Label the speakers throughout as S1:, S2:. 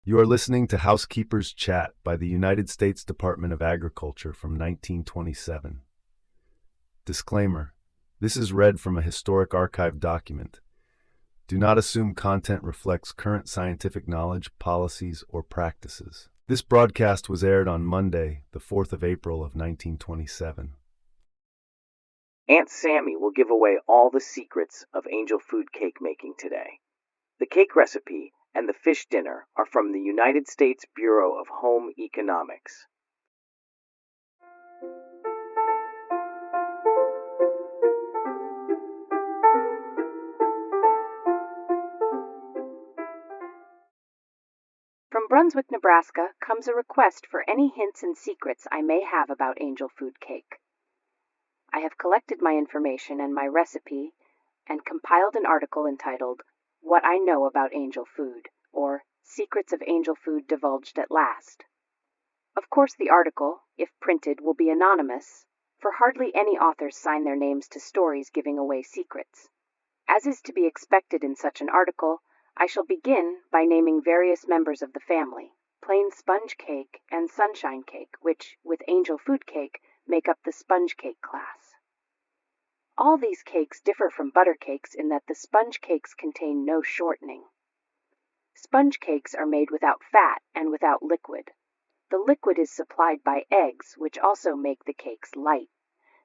S1: You are listening to Housekeepers Chat by the United States Department of Agriculture from 1927. Disclaimer: this is read from a historic archive document. Do not assume content reflects current scientific knowledge, policies, or practices. This broadcast was aired on Monday, the 4th of April of 1927.
S2: Aunt Sammy will give away all the secrets of angel food cake making today. The cake recipe and the fish dinner are from the United States Bureau of Home Economics.
S3: From Brunswick, Nebraska, comes a request for any hints and secrets I may have about angel food cake. I have collected my information and my recipe and compiled an article entitled, "What I Know About Angel Food," or "Secrets of Angel Food Divulged at Last." Of course, the article, if printed, will be anonymous, for hardly any authors sign their names to stories giving away secrets. As is to be expected in such an article, I shall begin by naming various members of the family, plain sponge cake and sunshine cake, which, with angel food cake, make up the sponge cake class. All these cakes differ from butter cakes in that the sponge cakes contain no shortening. Sponge cakes are made without fat and without liquid. The liquid is supplied by eggs, which also make the cakes light.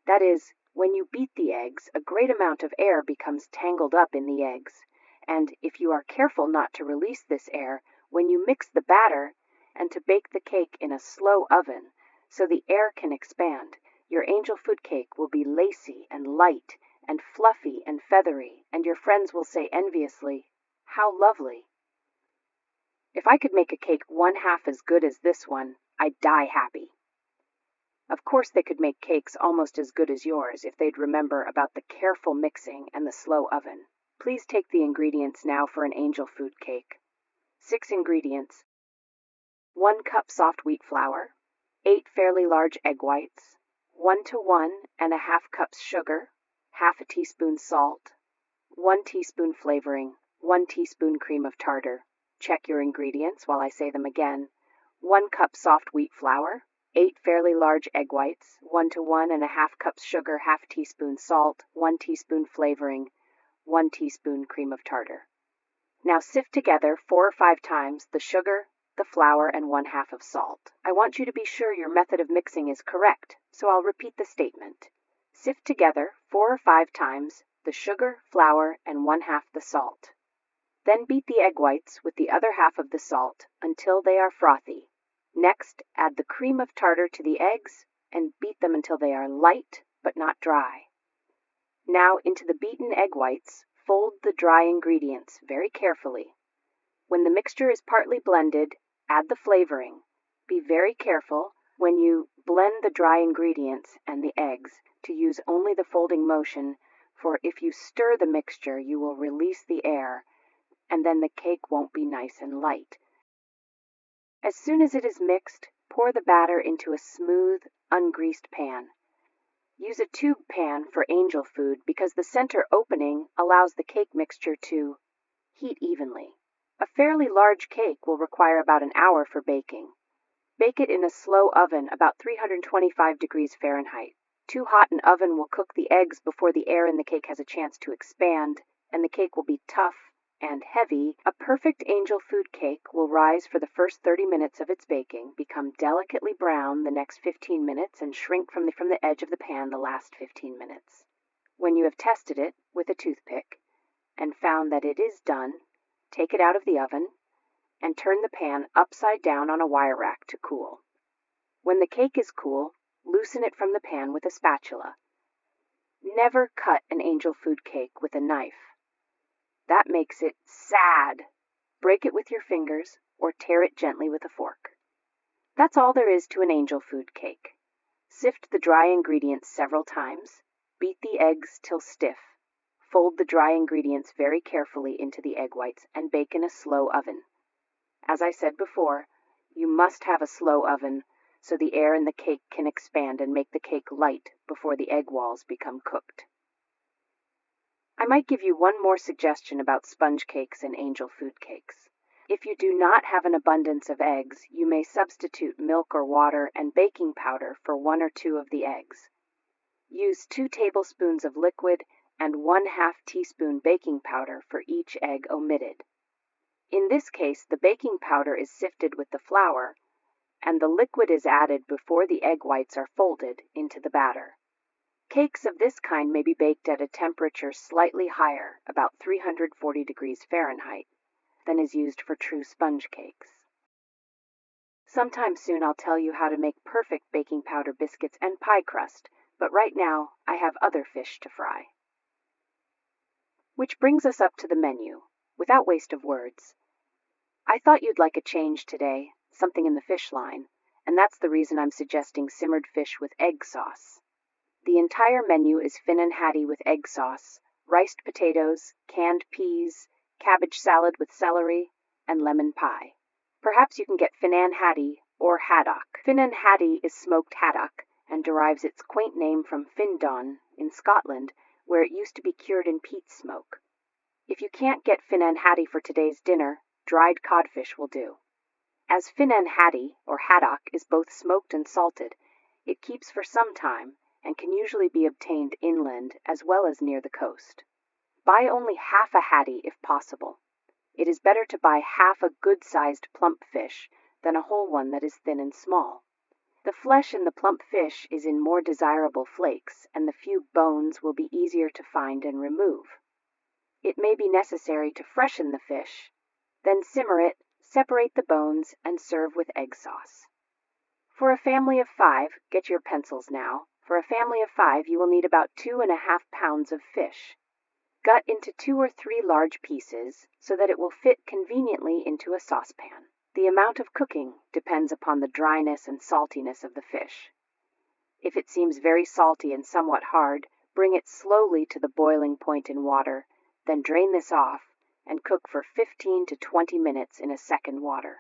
S3: That is, when you beat the eggs, a great amount of air becomes tangled up in the eggs, and if you are careful not to release this air, when you mix the batter and to bake the cake in a slow oven so the air can expand, your angel food cake will be lacy and light and fluffy and feathery, and your friends will say enviously, "How lovely." If I could make a cake one half as good as this one, I'd die happy. Of course, they could make cakes almost as good as yours if they'd remember about the careful mixing and the slow oven. Please take the ingredients now for an angel food cake. 6 ingredients: 1 cup soft wheat flour, 8 fairly large egg whites, 1 to 1½ cups sugar, half a teaspoon salt, 1 teaspoon flavoring, 1 teaspoon cream of tartar. Check your ingredients while I say them again. 1 cup soft wheat flour, 8 fairly large egg whites, 1 to 1½ cups sugar, half teaspoon salt, 1 teaspoon flavoring, 1 teaspoon cream of tartar. Now sift together 4 or 5 times the sugar, the flour, and 1/2 of salt. I want you to be sure your method of mixing is correct, so I'll repeat the statement. Sift together 4 or 5 times the sugar, flour, and 1/2 the salt. Then beat the egg whites with the other half of the salt until they are frothy. Next, add the cream of tartar to the eggs and beat them until they are light but not dry. Now into the beaten egg whites, fold the dry ingredients very carefully. When the mixture is partly blended, add the flavoring. Be very careful when you blend the dry ingredients and the eggs to use only the folding motion, for if you stir the mixture, you will release the air, and then the cake won't be nice and light. As soon as it is mixed, pour the batter into a smooth, ungreased pan. Use a tube pan for angel food because the center opening allows the cake mixture to heat evenly. A fairly large cake will require about an hour for baking. Bake it in a slow oven about 325 degrees Fahrenheit. Too hot an oven will cook the eggs before the air in the cake has a chance to expand, and the cake will be tough and heavy. A perfect angel food cake will rise for the first 30 minutes of its baking, become delicately brown the next 15 minutes, and shrink from the edge of the pan the last 15 minutes. When you have tested it with a toothpick and found that it is done, take it out of the oven and turn the pan upside down on a wire rack to cool. When the cake is cool, loosen it from the pan with a spatula. Never cut an angel food cake with a knife. That makes it sad. Break it with your fingers or tear it gently with a fork. That's all there is to an angel food cake. Sift the dry ingredients several times. Beat the eggs till stiff. Fold the dry ingredients very carefully into the egg whites and bake in a slow oven. As I said before, you must have a slow oven so the air in the cake can expand and make the cake light before the egg walls become cooked. I might give you one more suggestion about sponge cakes and angel food cakes. If you do not have an abundance of eggs, you may substitute milk or water and baking powder for 1 or 2 of the eggs. Use 2 tablespoons of liquid and 1/2 teaspoon baking powder for each egg omitted. In this case, the baking powder is sifted with the flour, and the liquid is added before the egg whites are folded into the batter. Cakes of this kind may be baked at a temperature slightly higher, about 340 degrees Fahrenheit, than is used for true sponge cakes. Sometime soon I'll tell you how to make perfect baking powder biscuits and pie crust, but right now I have other fish to fry. Which brings us up to the menu, without waste of words. I thought you'd like a change today, something in the fish line, and that's the reason I'm suggesting simmered fish with egg sauce. The entire menu is Finnan Haddie with egg sauce, riced potatoes, canned peas, cabbage salad with celery, and lemon pie. Perhaps you can get Finnan Haddie or haddock. Finnan Haddie is smoked haddock and derives its quaint name from Findon in Scotland, where it used to be cured in peat smoke. If you can't get Finnan Haddie for today's dinner, dried codfish will do. As Finnan Haddie, or haddock, is both smoked and salted, it keeps for some time and can usually be obtained inland as well as near the coast. Buy only half a haddie if possible. It is better to buy half a good-sized plump fish than a whole one that is thin and small. The flesh in the plump fish is in more desirable flakes, and the few bones will be easier to find and remove. It may be necessary to freshen the fish, then simmer it, separate the bones, and serve with egg sauce. For a family of 5, get your pencils now. For a family of 5, you will need about 2½ pounds of fish. Gut into 2 or 3 large pieces so that it will fit conveniently into a saucepan. The amount of cooking depends upon the dryness and saltiness of the fish. If it seems very salty and somewhat hard, bring it slowly to the boiling point in water, then drain this off and cook for 15 to 20 minutes in a second water.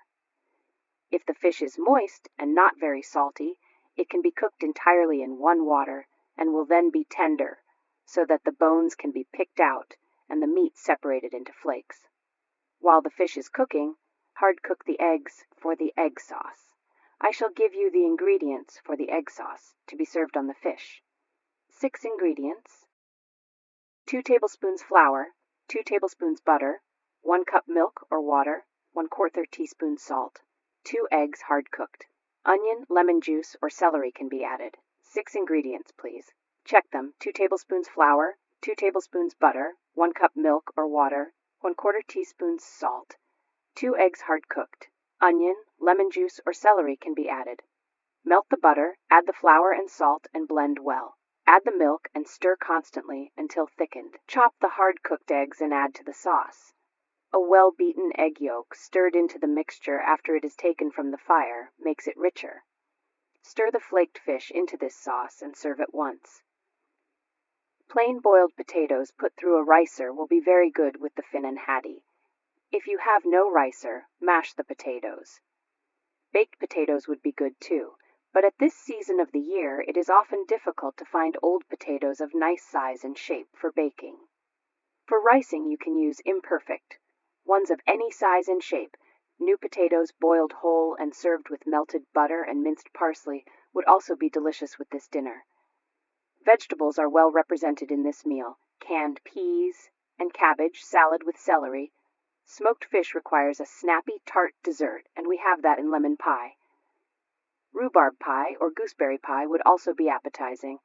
S3: If the fish is moist and not very salty, it can be cooked entirely in one water and will then be tender, so that the bones can be picked out and the meat separated into flakes. While the fish is cooking, hard cook the eggs for the egg sauce. I shall give you the ingredients for the egg sauce to be served on the fish. 6 ingredients: 2 tablespoons flour, 2 tablespoons butter, 1 cup milk or water, 1/4 teaspoon salt, 2 eggs hard cooked. Onion, lemon juice, or celery can be added. 6 ingredients, please. Check them: 2 tablespoons flour, 2 tablespoons butter, 1 cup milk or water, 1/4 teaspoon salt, 2 eggs hard cooked. Onion, lemon juice, or celery can be added. Melt the butter, add the flour and salt, and blend well. Add the milk and stir constantly until thickened. Chop the hard-cooked eggs and add to the sauce. A well-beaten egg yolk stirred into the mixture after it is taken from the fire makes it richer. Stir the flaked fish into this sauce and serve at once. Plain boiled potatoes put through a ricer will be very good with the Finnan Haddie. If you have no ricer, mash the potatoes. Baked potatoes would be good too, but at this season of the year it is often difficult to find old potatoes of nice size and shape for baking. For ricing you can use imperfect, ones of any size and shape. New potatoes boiled whole and served with melted butter and minced parsley would also be delicious with this dinner. Vegetables are well represented in this meal: canned peas and cabbage salad with celery. Smoked fish requires a snappy, tart dessert, and we have that in lemon pie. Rhubarb pie or gooseberry pie would also be appetizing.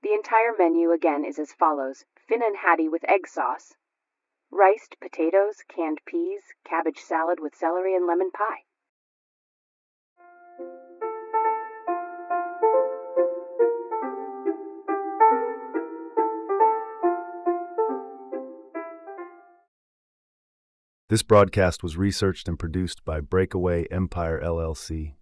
S3: The entire menu again is as follows: Finnan Haddie with egg sauce, riced potatoes, canned peas, cabbage salad with celery, and lemon pie.
S1: This broadcast was researched and produced by Breakaway Empire LLC.